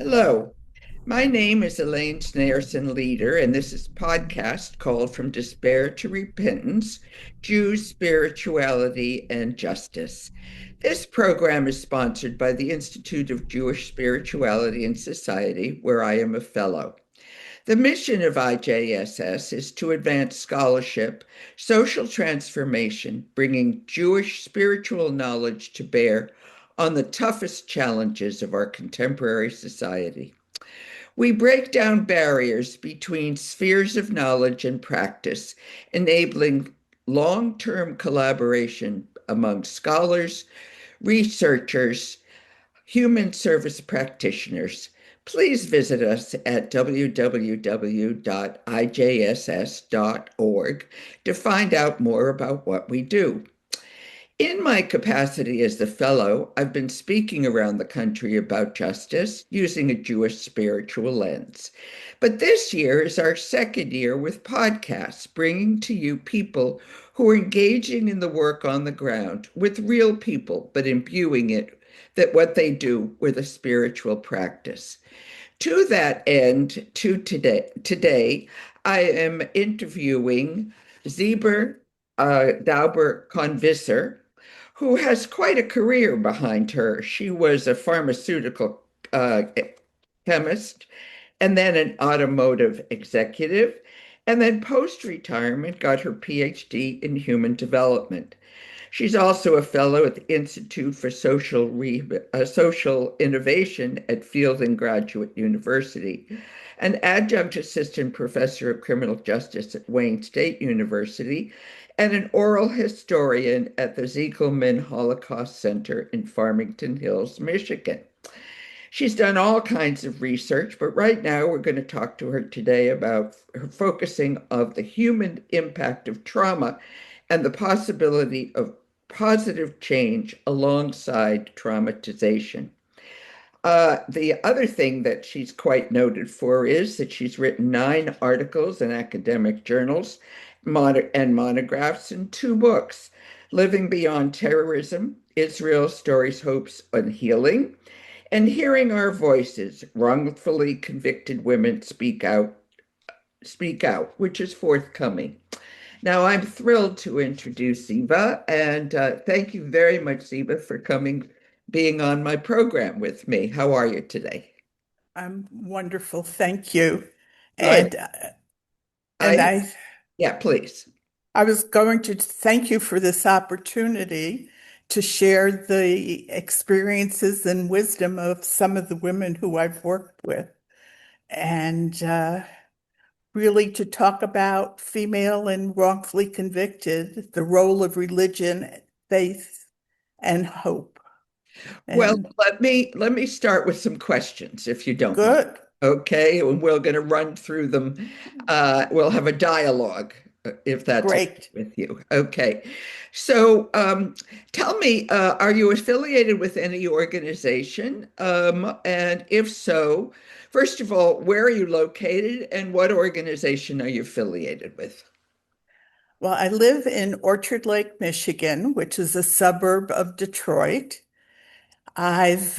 Hello, my name is Elaine Snarson Leader, and this is a podcast called From Despair to Repentance, Jews, Spirituality, and Justice. This program is sponsored by the Institute of Jewish Spirituality and Society, where I am a fellow. The mission of IJSS is to advance scholarship, social transformation, bringing Jewish spiritual knowledge to bear on the toughest challenges of our contemporary society. We break down barriers between spheres of knowledge and practice, enabling long term collaboration among scholars, researchers, human service practitioners. Please visit us at www.ijss.org to find out more about what we do. In my capacity as the fellow, I've been speaking around the country about justice using a Jewish spiritual lens. But this year is our second year with podcasts, bringing to you people who are engaging in the work on the ground with real people, but imbuing it that what they do with a spiritual practice. To that end, today I am interviewing Zieva Konvisser, who has quite a career behind her. She was a pharmaceutical chemist and then an automotive executive, and then post-retirement got her PhD in human development. She's also a fellow at the Institute for Social Innovation at Fielding Graduate University, an adjunct assistant professor of criminal justice at Wayne State University, and an oral historian at the Ziegelman Holocaust Center in Farmington Hills, Michigan. She's done all kinds of research, but right now we're going to talk to her today about her focusing of the human impact of trauma and the possibility of positive change alongside traumatization. The other thing that she's quite noted for is that she's written 9 articles in academic journals and monographs and 2 books, Living Beyond Terrorism, Israel Stories, Hopes, and Healing, and Hearing Our Voices, Wrongfully Convicted Women Speak Out, which is forthcoming. Now, I'm thrilled to introduce Zieva, and thank you very much, Zieva, for being on my program with me. How are you today? I'm wonderful, thank you. Good. And and I, I yeah, please. I was going to thank you for this opportunity to share the experiences and wisdom of some of the women who I've worked with, and really to talk about female and wrongfully convicted, the role of religion, faith, and hope. Well, And let me start with some questions, if you don't mind. good, Okay, and we're going to run through them. We'll have a dialogue, if that's okay great. with you. Okay, so tell me, are you affiliated with any organization? And if so, first of all, where are you located, and what organization are you affiliated with? Well, I live in Orchard Lake, Michigan, which is a suburb of Detroit. I've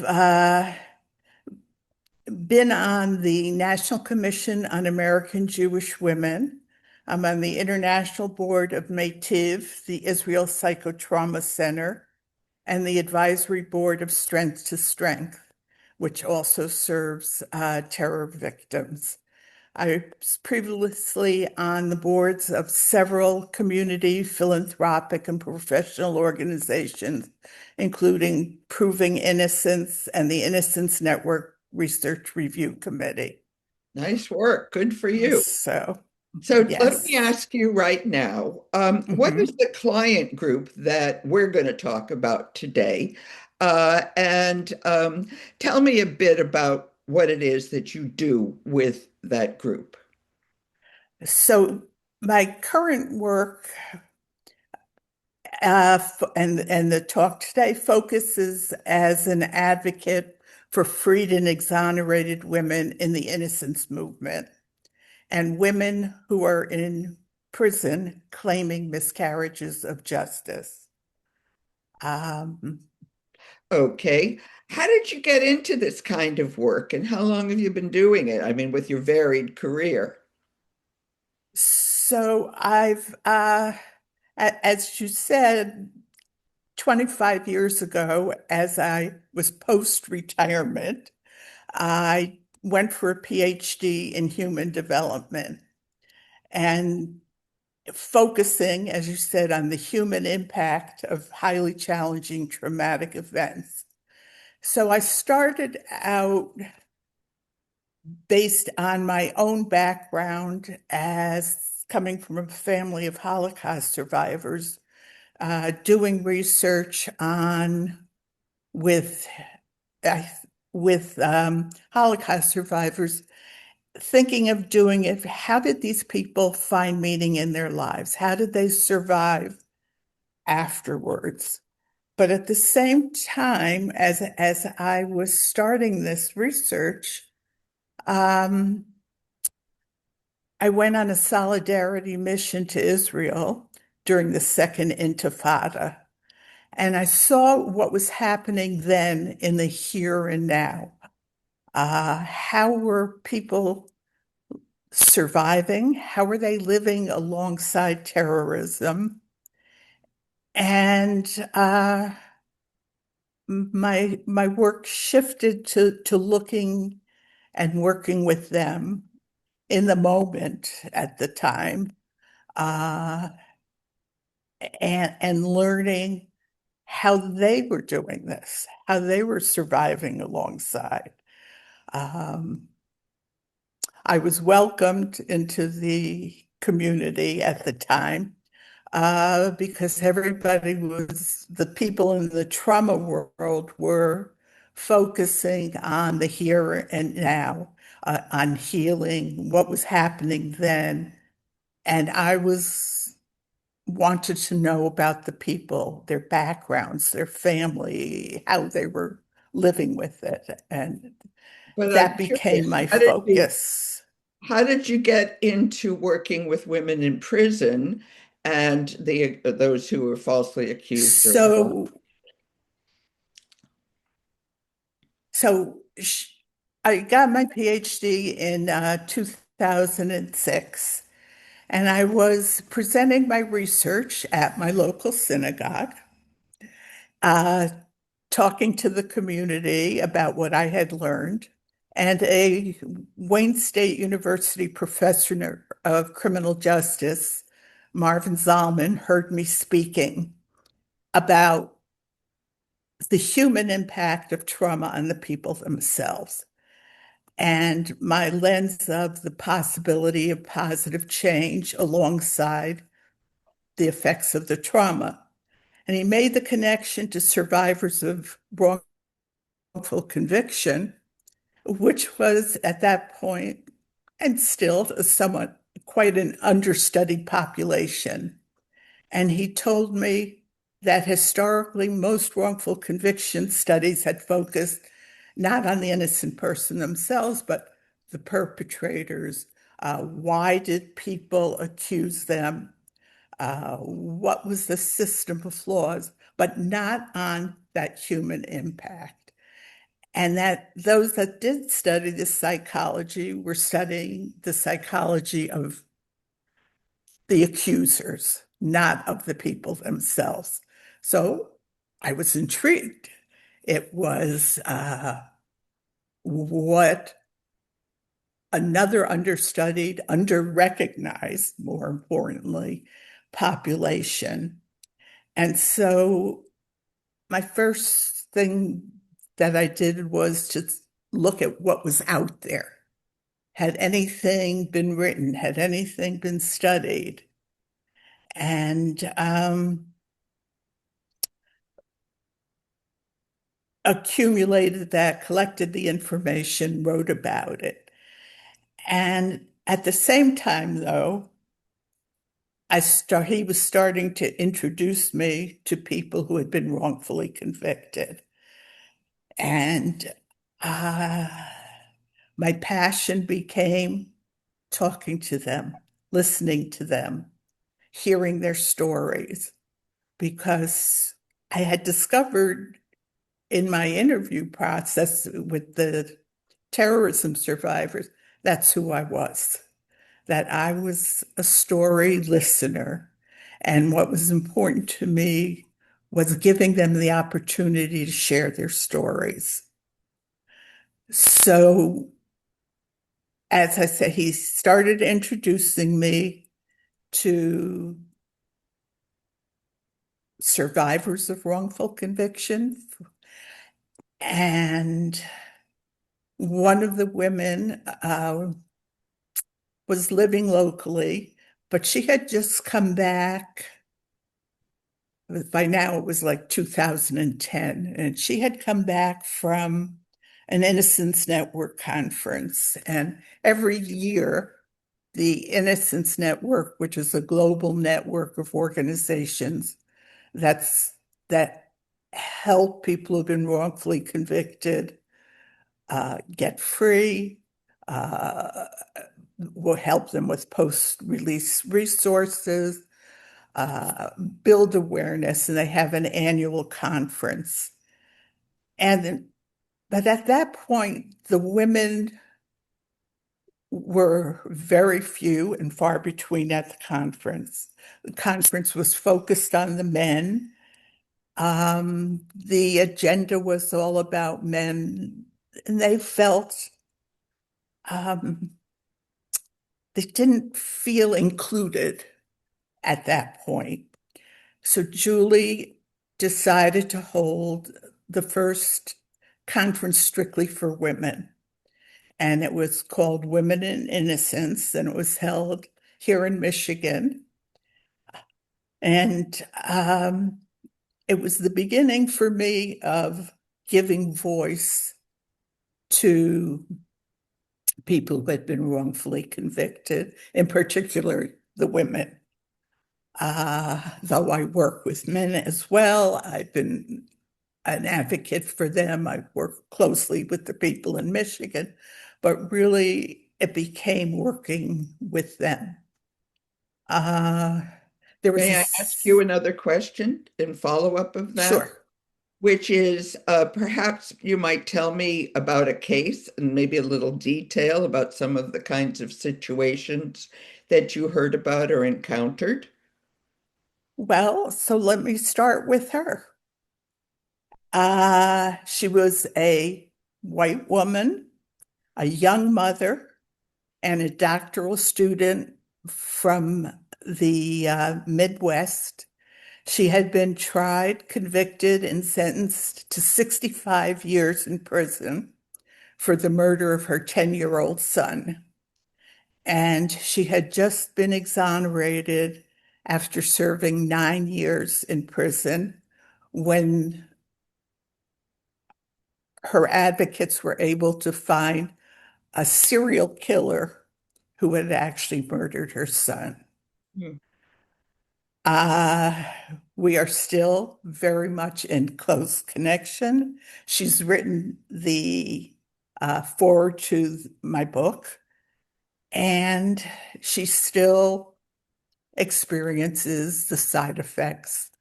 been on the National Commission on American Jewish Women. I'm on the International Board of Mativ, the Israel Psychotrauma Center, and the Advisory Board of Strength to Strength, which also serves terror victims. I was previously on the boards of several community, philanthropic, and professional organizations, including Proving Innocence and the Innocence Network Research Review Committee. Nice work. Good for you. So, So let me yes. ask you right now, what is Mhm. the client group that we're going to talk about today? And tell me a bit about what it is that you do with that group. So, my current work and the talk today focuses as an advocate for freed and exonerated women in the innocence movement and women who are in prison claiming miscarriages of justice. Um, Okay. How did you get into this kind of work and how long have you been doing it? I mean, with your varied career. So as you said, 25 years ago, as I was post-retirement, I went for a PhD in human development and focusing, as you said, on the human impact of highly challenging traumatic events. So I started out based on my own background as coming from a family of Holocaust survivors, doing research on with uh, with Holocaust survivors, thinking of doing it. How did these people find meaning in their lives? How did they survive afterwards? But at the same time, as I was starting this research, um, I went on a solidarity mission to Israel during the Second Intifada, and I saw what was happening then in the here and now. How were people surviving? How were they living alongside terrorism? And my work shifted to looking and working with them in the moment at the time, uh, and learning how they were doing this, how they were surviving alongside. Um, I was welcomed into the community at the time because the people in the trauma world were focusing on the here and now, on healing, what was happening then. And I was wanted to know about the people, their backgrounds, their family, how they were living with it. And But I'm that became curious, my focus. how did you get into working with women in prison and the those who were falsely accused or involved? So, so I got my PhD in 2006, and I was presenting my research at my local synagogue, uh, talking to the community about what I had learned. And a Wayne State University professor of criminal justice, Marvin Zalman, heard me speaking about the human impact of trauma on the people themselves and my lens of the possibility of positive change alongside the effects of the trauma. And he made the connection to survivors of wrongful conviction, which was at that point and still a somewhat quite an understudied population. And he told me that historically, most wrongful conviction studies had focused not on the innocent person themselves, but the perpetrators. Why did people accuse them? What was the system of flaws, but not on that human impact. And that those that did study the psychology were studying the psychology of the accusers, not of the people themselves. So I was intrigued. It was what another understudied, under-recognized, more importantly, population. And so my first thing that I did was to look at what was out there. Had anything been written? Had anything been studied? And accumulated that, collected the information, wrote about it. And at the same time, though, he was starting to introduce me to people who had been wrongfully convicted. And uh, my passion became talking to them, listening to them, hearing their stories, because I had discovered in my interview process with the terrorism survivors, that's who I was, that I was a story listener. And what was important to me was giving them the opportunity to share their stories. So, as I said, he started introducing me to survivors of wrongful conviction. And one of the women was living locally, but she had just come back. By now, it was like 2010, and she had come back from an Innocence Network conference. And every year, the Innocence Network, which is a global network of organizations that's that help people who've been wrongfully convicted get free, uh, will help them with post-release resources, build awareness, and they have an annual conference. And but at that point, the women were very few and far between at the conference. The conference was focused on the men. The agenda was all about men, and they felt um, they didn't feel included at that point. So Julie decided to hold the first conference strictly for women. And it was called Women in Innocence, and it was held here in Michigan. And it was the beginning for me of giving voice to people who had been wrongfully convicted, in particular the women. Though I work with men as well, I've been an advocate for them. I work closely with the people in Michigan, but really it became working with them. Uh, there was May I ask you another question in follow-up of that? sure. Which is perhaps you might tell me about a case and maybe a little detail about some of the kinds of situations that you heard about or encountered. Well, so let me start with her. She was a white woman, a young mother, and a doctoral student from the Midwest. She had been tried, convicted, and sentenced to 65 years in prison for the murder of her 10-year-old son. And she had just been exonerated after serving 9 years in prison when her advocates were able to find a serial killer who had actually murdered her son. Hmm. Uh, we are still very much in close connection. She's written the foreword to my book, and she still experiences the side effects,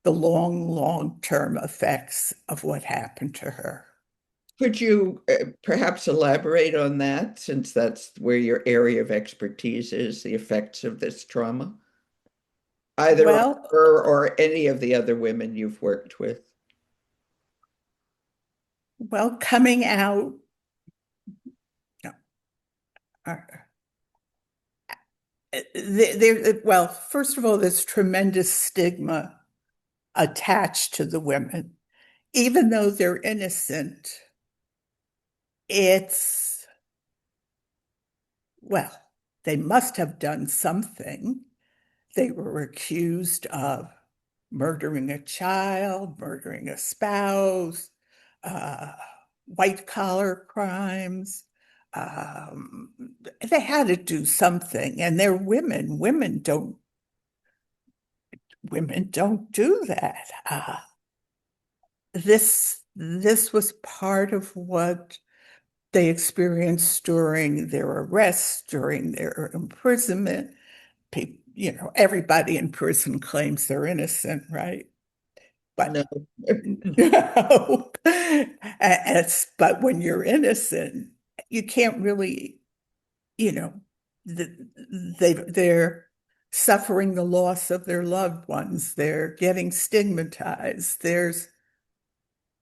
the long term effects of what happened to her. Could you perhaps elaborate on that, since that's where your area of expertise is, the effects of this trauma, either on Well, her or any of the other women you've worked with? well, coming out, uh, well, first of all, there's tremendous stigma attached to the women. Even though they're innocent, it's, well, they must have done something. They were accused of murdering a child, murdering a spouse, uh, white collar crimes. Um, they had to do something, and they're women. Women don't do that. This was part of what they experienced during their arrests, during their imprisonment. People, everybody in prison claims they're innocent, right? but No. no. But when you're innocent, you can't really, you know, th- they're suffering the loss of their loved ones. They're getting stigmatized. There's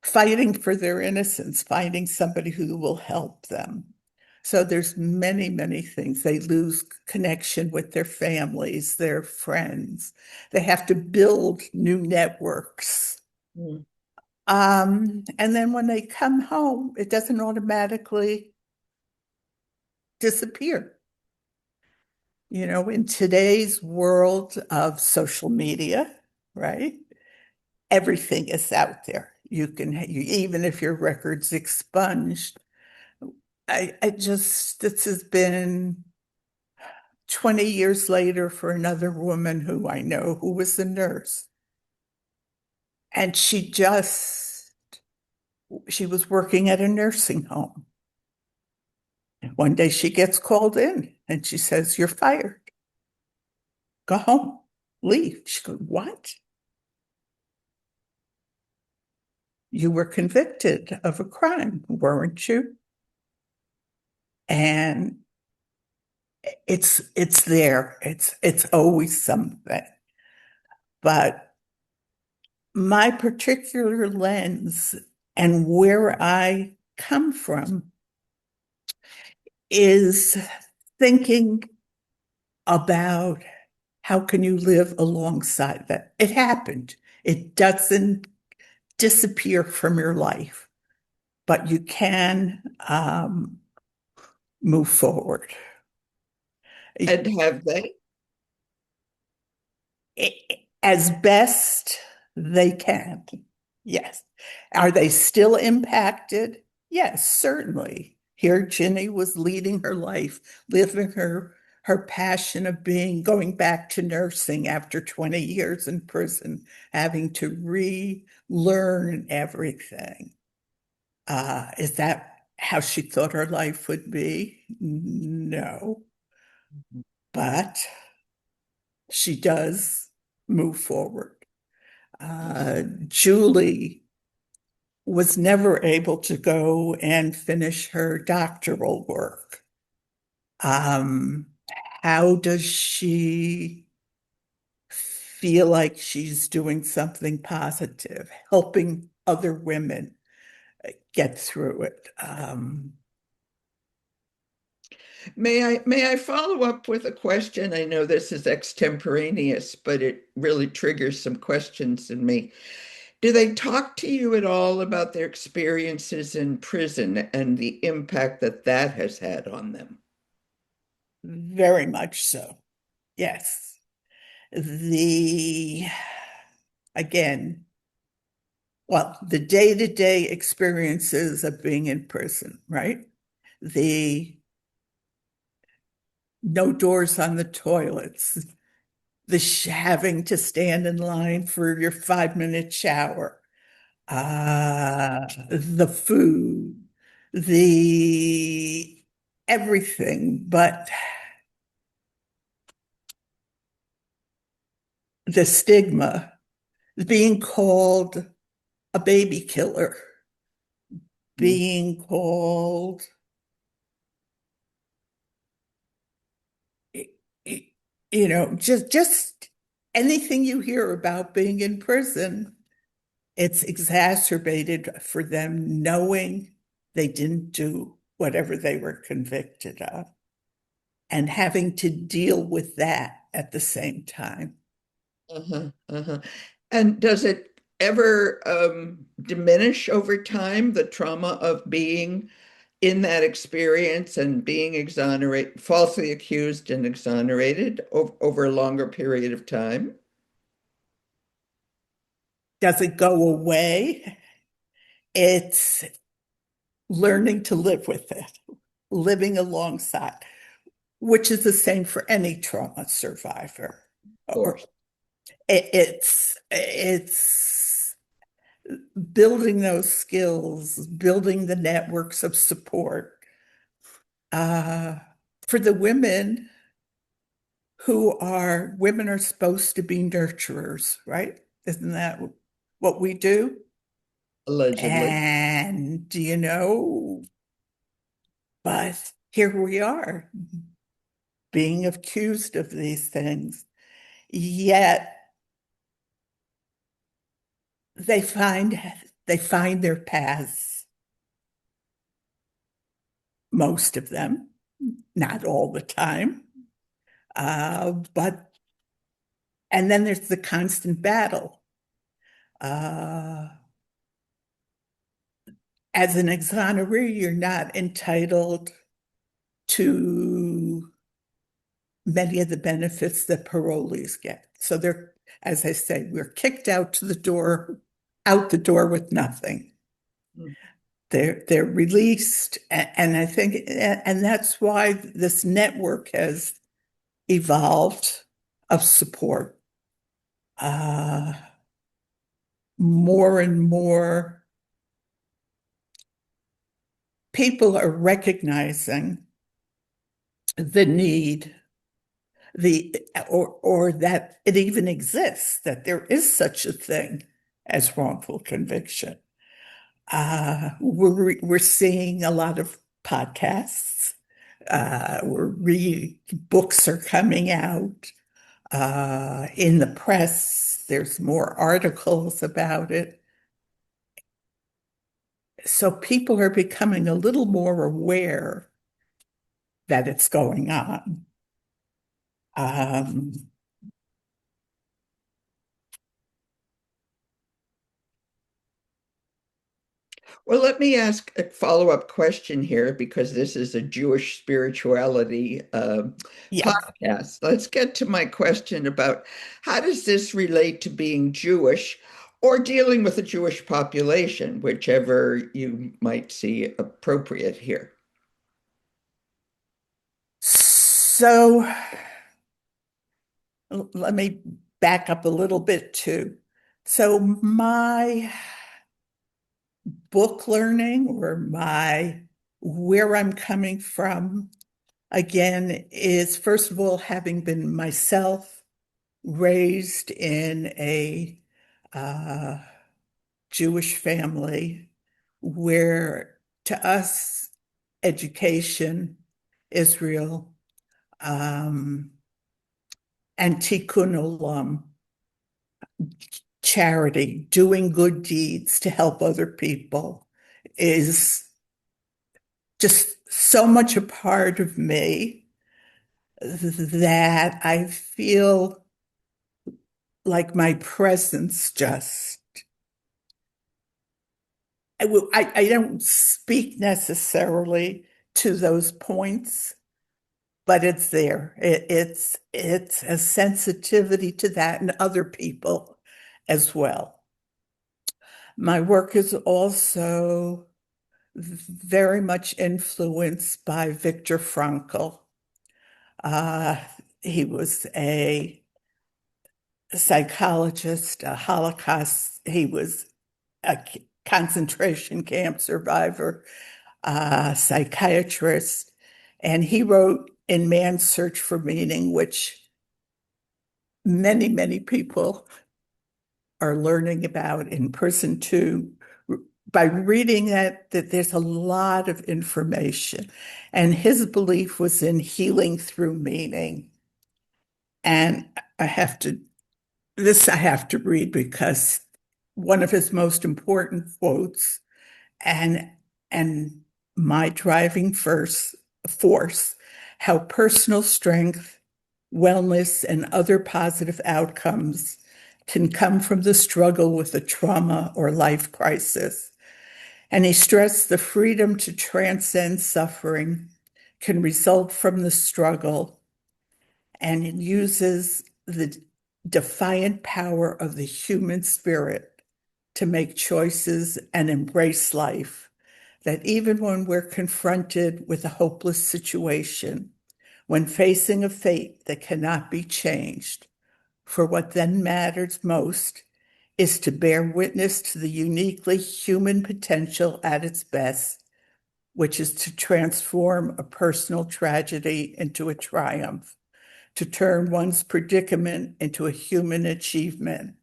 fighting for their innocence, finding somebody who will help them. So there's many, many things. They lose connection with their families, their friends. They have to build new networks. Mm. And then when they come home, it doesn't automatically disappear. You know, in today's world of social media, right? Everything is out there. Even if your record's expunged, this has been 20 years later for another woman who I know who was a nurse. And she was working at a nursing home. And one day she gets called in and she says, "You're fired. Go home. Leave." She goes, "What? You were convicted of a crime, weren't you?" And it's there. It's always something. But my particular lens and where I come from is thinking about how can you live alongside that. It happened. It doesn't disappear from your life, but you can move forward. And have they? As best they can. Yes. Are they still impacted? Yes, certainly. Here, Ginny was leading her life, living her passion of going back to nursing after 20 years in prison, having to relearn everything. Is that how she thought her life would be? No, but she does move forward. Julie was never able to go and finish her doctoral work. Um, how does she feel like she's doing something positive, helping other women get through it? May I follow up with a question? I know this is extemporaneous, but it really triggers some questions in me. Do they talk to you at all about their experiences in prison and the impact that that has had on them? Very much so. Yes. The, again, well, the day-to-day experiences of being in prison, right? The no doors on the toilets, having to stand in line for your 5-minute shower, the food, the everything, but the stigma, being called a baby killer, Mm. being called, just anything you hear about being in prison, it's exacerbated for them knowing they didn't do whatever they were convicted of and having to deal with that at the same time. Uh-huh, uh-huh. And does it ever diminish over time the trauma of being in that experience and being exonerated, falsely accused and exonerated over a longer period of time? Does it go away? It's learning to live with it, living alongside, which is the same for any trauma survivor. Of course. It's building those skills, building the networks of support. Uh, for the women are supposed to be nurturers, right? Isn't that what we do. Allegedly. And, but here we are being accused of these things. Yet they find they find their paths, most of them, not all the time. But and then there's the constant battle. Uh, as an exoneree, you're not entitled to many of the benefits that parolees get. So they're, as I say, we're kicked out to the door, out the door with nothing. Mm. They're released, and I think, and that's why this network has evolved of support. Uh, More and more people are recognizing the need, the or that it even exists, that there is such a thing as wrongful conviction. We're seeing a lot of podcasts. We're reading books are coming out. In the press, there's more articles about it. So people are becoming a little more aware that it's going on. Um, Well, let me ask a follow-up question here because this is a Jewish spirituality yeah. podcast. Let's get to my question about how does this relate to being Jewish or dealing with a Jewish population, whichever you might see appropriate here. So let me back up a little bit too. So my book learning or my where I'm coming from again is first of all having been myself raised in a uh, Jewish family where to us education, Israel, um, and tikkun olam, charity, doing good deeds to help other people is just so much a part of me that I feel like my presence just, I don't speak necessarily to those points, but it's there. It's a sensitivity to that and other people as well. My work is also very much influenced by Viktor Frankl. Uh, he was a psychologist, a Holocaust. He was a concentration camp survivor, psychiatrist, and he wrote in Man's Search for Meaning, which many, many people are learning about in person too. By reading that there's a lot of information. And his belief was in healing through meaning. And I have to read because one of his most important quotes and and my driving force, how personal strength, wellness, and other positive outcomes can come from the struggle with a trauma or life crisis. And he stressed the freedom to transcend suffering can result from the struggle, and it uses the defiant power of the human spirit to make choices and embrace life. That even when we're confronted with a hopeless situation, when facing a fate that cannot be changed, for what then matters most is to bear witness to the uniquely human potential at its best, which is to transform a personal tragedy into a triumph, to turn one's predicament into a human achievement,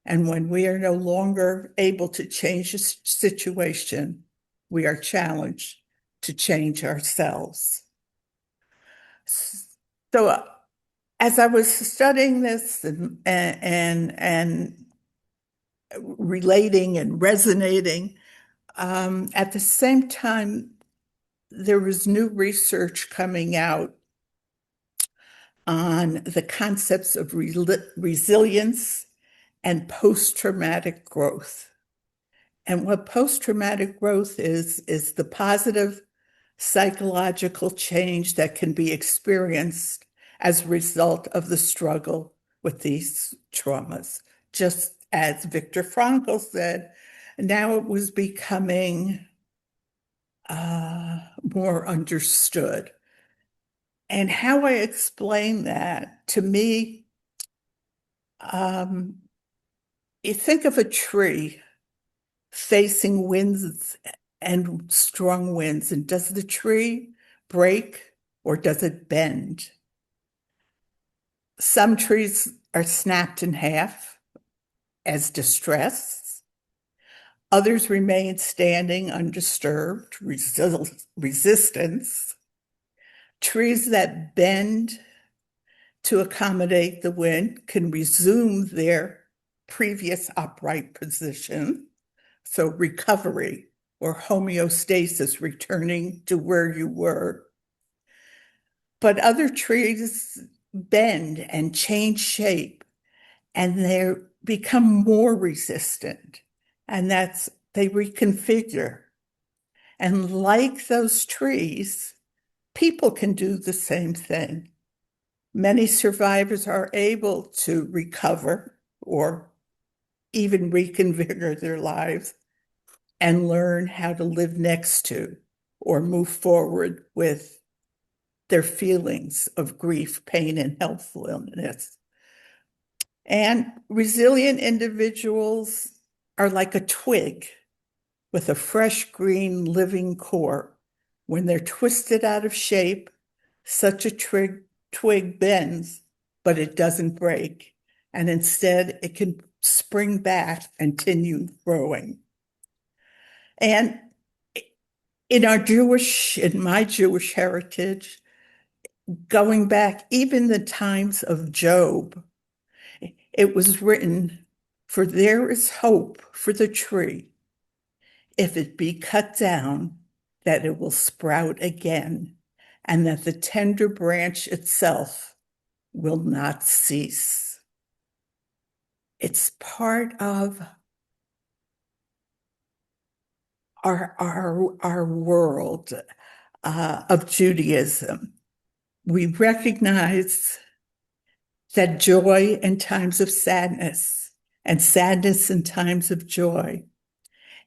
And when we are no longer able to change a situation, we are challenged to change ourselves. So, as I was studying this and relating and resonating, at the same time, there was new research coming out on the concepts of resilience and post-traumatic growth. And what post-traumatic growth is the positive psychological change that can be experienced as a result of the struggle with these traumas. Just as Viktor Frankl said, now it was becoming more understood. And how I explain that, to me, um, you think of a tree facing winds and strong winds, and does the tree break or does it bend? Some trees are snapped in half as distress. Others remain standing undisturbed, resistance. Trees that bend to accommodate the wind can resume their previous upright position. So recovery or homeostasis, returning to where you were. But other trees bend and change shape and they become more resistant. And that's, they reconfigure. And like those trees, people can do the same thing. Many survivors are able to recover or even reconfigure their lives and learn how to live next to or move forward with their feelings of grief, pain, and helplessness. And resilient individuals are like a twig with a fresh green living core. When they're twisted out of shape, such a twig bends, but it doesn't break. And instead, it can spring back and continue growing. And in my Jewish heritage, going back even the times of Job, it was written, for there is hope for the tree. If it be cut down, that it will sprout again, and that the tender branch itself will not cease. It's part of our world of Judaism. We recognize that joy in times of sadness and sadness in times of joy,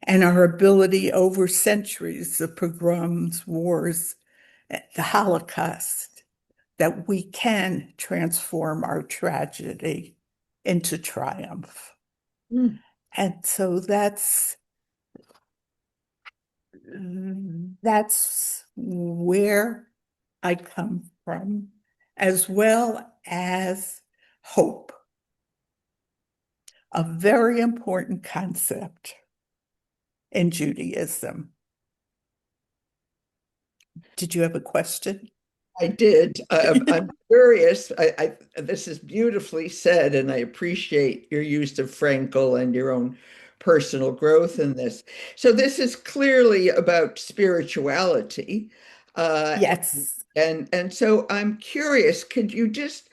and our ability over centuries of pogroms, wars, the Holocaust, that we can transform our tragedy into triumph. Mm. And so that's where I come from, as well as hope, a very important concept in Judaism. Did you have a question? I did. I'm curious. This is beautifully said, and I appreciate your use of Frankel and your own personal growth in this. So this is clearly about spirituality, uh, Yes. and so I'm curious. Could you just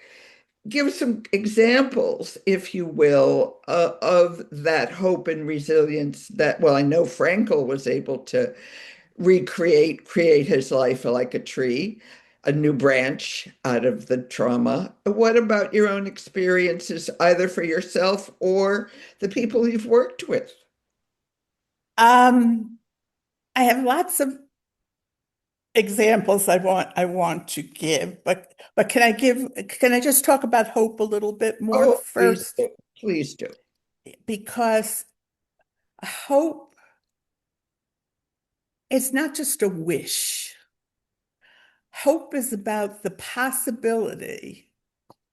give some examples, if you will, of that hope and resilience that, well, I know Frankel was able to create his life like a tree, a new branch out of the trauma. What about your own experiences, either for yourself or the people you've worked with? Um, I have lots of examples I want to give, but can I just talk about hope a little bit more Oh, please first? do. Please do. Because hope is not just a wish. Hope is about the possibility,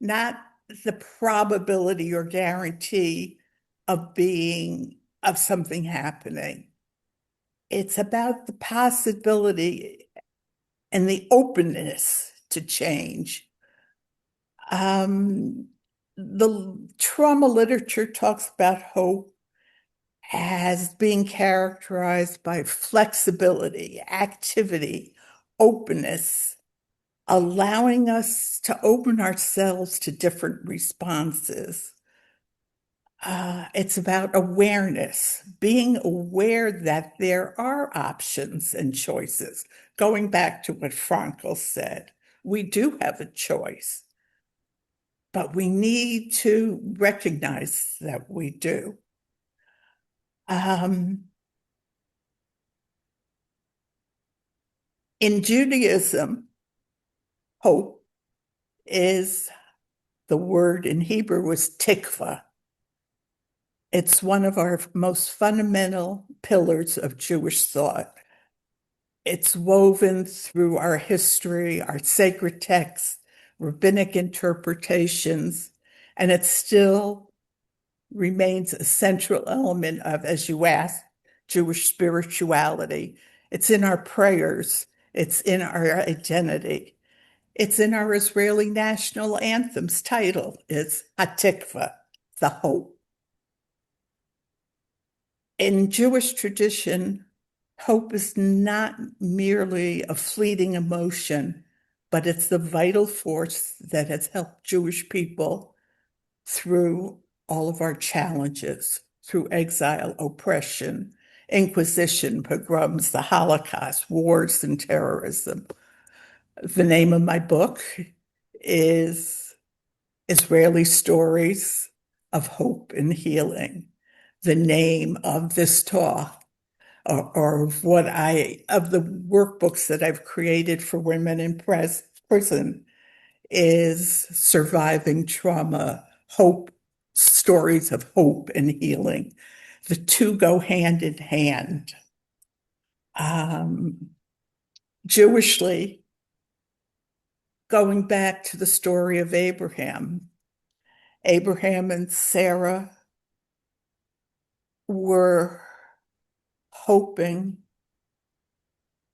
not the probability or guarantee of something happening. It's about the possibility and the openness to change. Um, the trauma literature talks about hope as being characterized by flexibility, activity, openness, allowing us to open ourselves to different responses. It's about awareness, being aware that there are options and choices. Going back to what Frankl said, we do have a choice, but we need to recognize that we do. Um, in Judaism, hope is the word in Hebrew was tikva. It's one of our most fundamental pillars of Jewish thought. It's woven through our history, our sacred texts, rabbinic interpretations, and it still remains a central element of, as you asked, Jewish spirituality. It's in our prayers, it's in our identity. It's in our Israeli national anthem's title. It's Hatikva, the hope. In Jewish tradition, hope is not merely a fleeting emotion, but it's the vital force that has helped Jewish people through all of our challenges, through exile, oppression, inquisition, pogroms, the Holocaust, wars, and terrorism. The name of my book is Israeli Stories of Hope and Healing. The name of this talk or of the workbooks that I've created for women in prison is Surviving Trauma, Hope, Stories of Hope and Healing. The two go hand in hand. Um, Jewishly, going back to the story of Abraham, Abraham and Sarah were hoping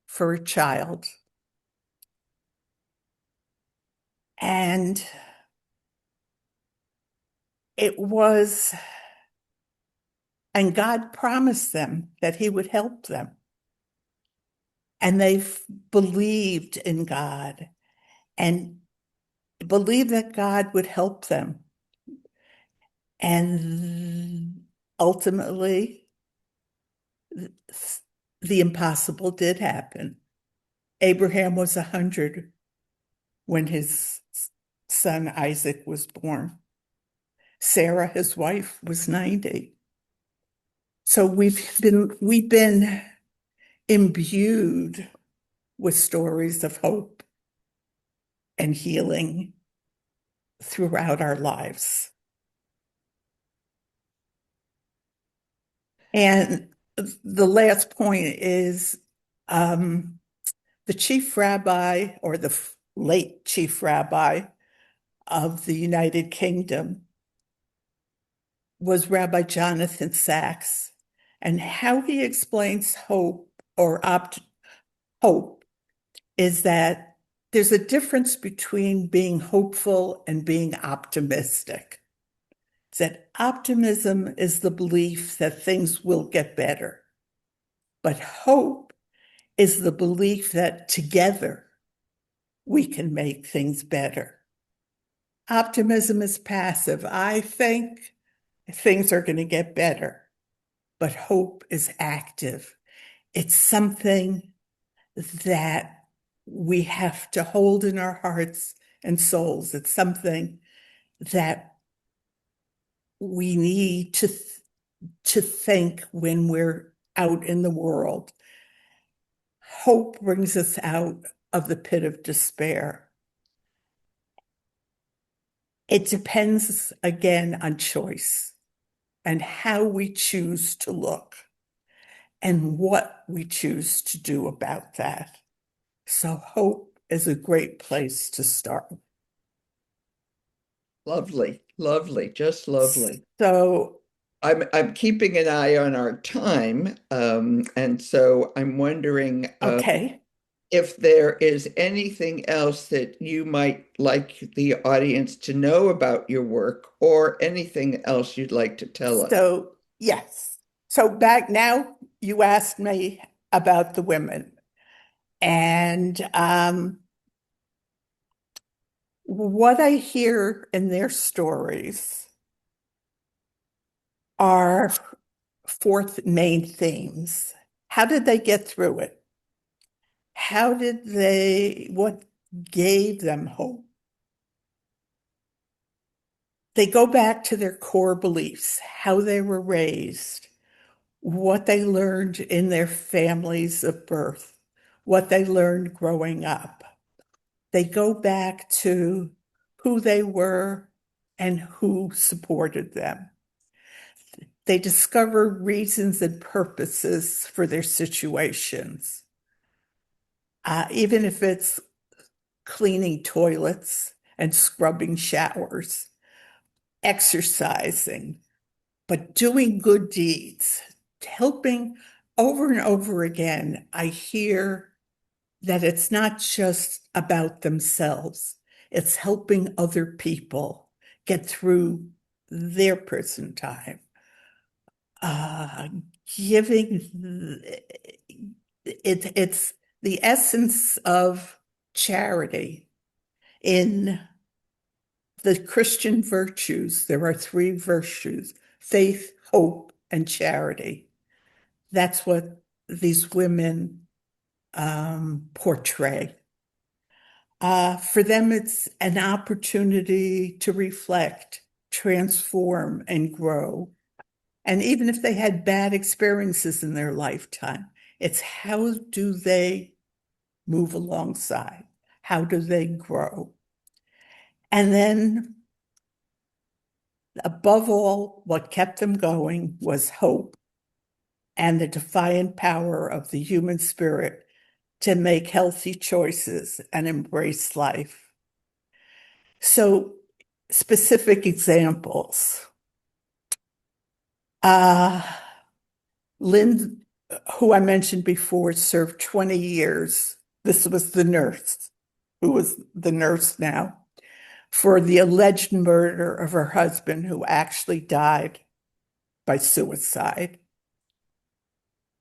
for a child. And it was, and God promised them that he would help them. And they believed in God and believed that God would help them. And ultimately, the impossible did happen. Abraham was 100 when his son Isaac was born. Sarah, his wife, was 90. So we've been imbued with stories of hope and healing throughout our lives. And the last point is the chief rabbi or the late chief rabbi of the United Kingdom was Rabbi Jonathan Sacks. And how he explains hope or hope is that there's a difference between being hopeful and being optimistic. It's that optimism is the belief that things will get better, but hope is the belief that together we can make things better. Optimism is passive. I think things are going to get better, but hope is active. It's something that we have to hold in our hearts and souls. It's something that we need to think when we're out in the world. Hope brings us out of the pit of despair. It depends again on choice and how we choose to look and what we choose to do about that. So hope is a great place to start. Lovely, lovely, just lovely. So I'm keeping an eye on our time, and so I'm wondering Okay. if there is anything else that you might like the audience to know about your work, or anything else you'd like to tell us. So, yes. So back now, you asked me about the women. And what I hear in their stories are four main themes. How did they get through it? What gave them hope? They go back to their core beliefs, how they were raised, what they learned in their families of birth, what they learned growing up. They go back to who they were and who supported them. They discover reasons and purposes for their situations, even if it's cleaning toilets and scrubbing showers, exercising, but doing good deeds, helping over and over again. I hear that it's not just about themselves, it's helping other people get through their prison time. Uh, Giving it's the essence of charity in the Christian virtues. There are three virtues: faith, hope, and charity. That's what these women portray. For them, it's an opportunity to reflect, transform, and grow. And even if they had bad experiences in their lifetime, it's how do they move alongside? How do they grow? And then, above all, what kept them going was hope and the defiant power of the human spirit to make healthy choices and embrace life. So, specific examples. Uh, Lynn, who I mentioned before, served 20 years. This was the nurse, who was the nurse now, for the alleged murder of her husband, who actually died by suicide.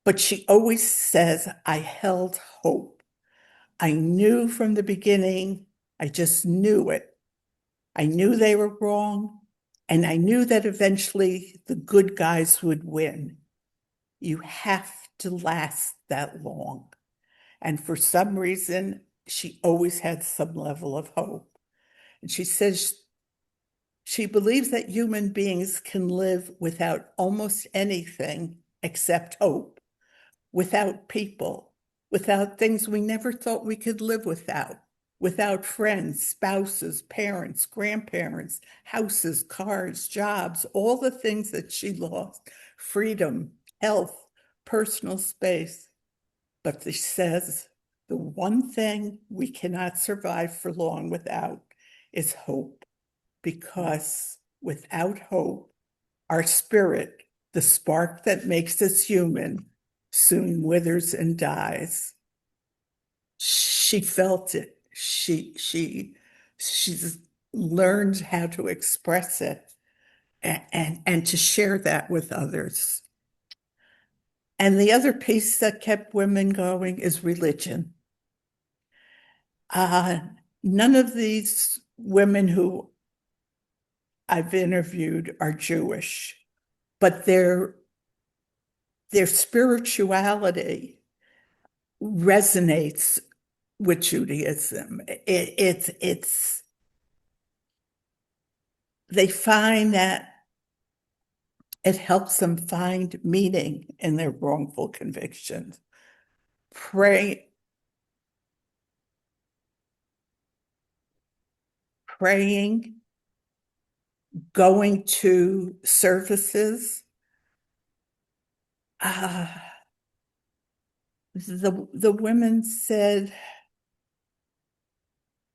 But she always says, I held hope. I knew from the beginning, I just knew it. I knew they were wrong, and I knew that eventually the good guys would win. You have to last that long. And for some reason, she always had some level of hope. And she says she believes that human beings can live without almost anything except hope, without people, without things we never thought we could live without friends, spouses, parents, grandparents, houses, cars, jobs, all the things that she lost, freedom, health, personal space. But she says the one thing we cannot survive for long without is hope, because without hope, our spirit, the spark that makes us human, soon withers and dies. She felt it. She's learned how to express it and to share that with others. And the other piece that kept women going is religion. Uh, None of these women who I've interviewed are Jewish, but their spirituality resonates with Judaism. It's they find that it helps them find meaning in their wrongful convictions. Pray, Praying, going to services. Uh, the women said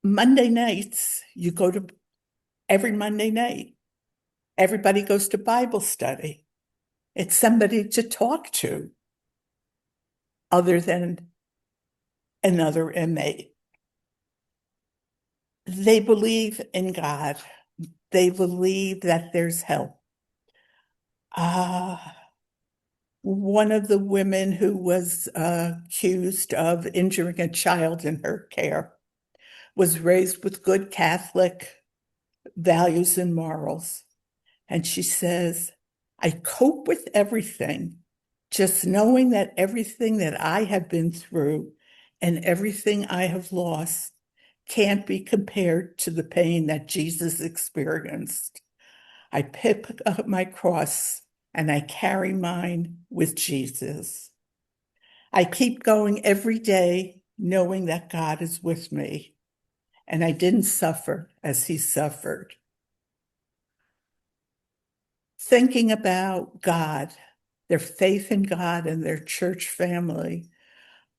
Monday nights, every Monday night, everybody goes to Bible study. It's somebody to talk to other than another inmate. They believe in God. They believe that there's help. Ah, one of the women who was accused of injuring a child in her care was raised with good Catholic values and morals. And she says, I cope with everything, just knowing that everything that I have been through and everything I have lost can't be compared to the pain that Jesus experienced. I pick up my cross and I carry mine with Jesus. I keep going every day knowing that God is with me and I didn't suffer as he suffered. Thinking about God, their faith in God and their church family,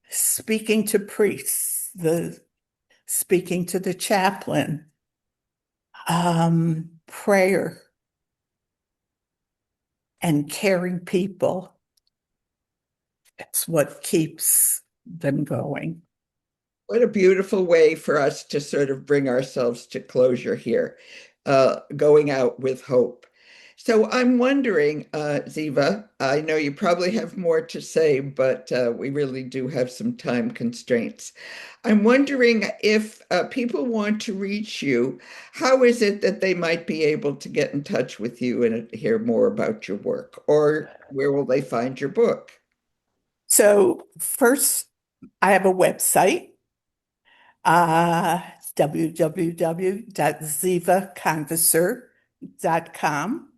speaking to priests, speaking to the chaplain, prayer, and caring people. It's what keeps them going. What a beautiful way for us to sort of bring ourselves to closure here, going out with hope. So I'm wondering, Ziva, I know you probably have more to say, but we really do have some time constraints. I'm wondering if people want to reach you, how is it that they might be able to get in touch with you and hear more about your work? Or where will they find your book? So, first, I have a website, www.zievakonvisser.com,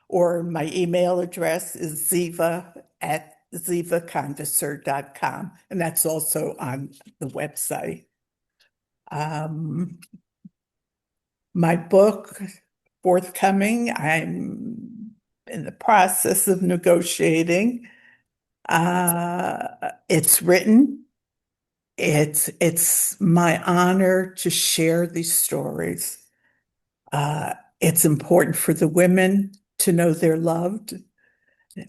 or my email address is zieva@zievakonvisser.com, and that's also on the website. Um, my book, forthcoming, I'm in the process of negotiating. It's written. It's my honor to share these stories. Uh, it's important for the women to know they're loved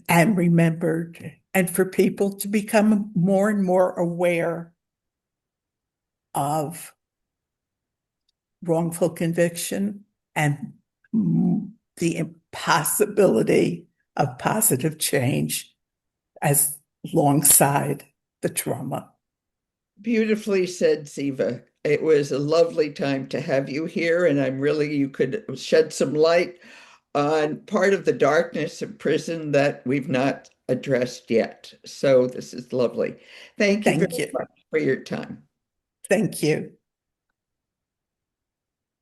and remembered, and for people to become more and more aware of wrongful conviction and the impossibility of positive change as alongside the trauma. Beautifully said, Ziva. It was a lovely time to have you here, and I'm really, you could shed some light on part of the darkness of prison that we've not addressed yet. So this is lovely. Thank you very Thank you. much for your time. Thank you.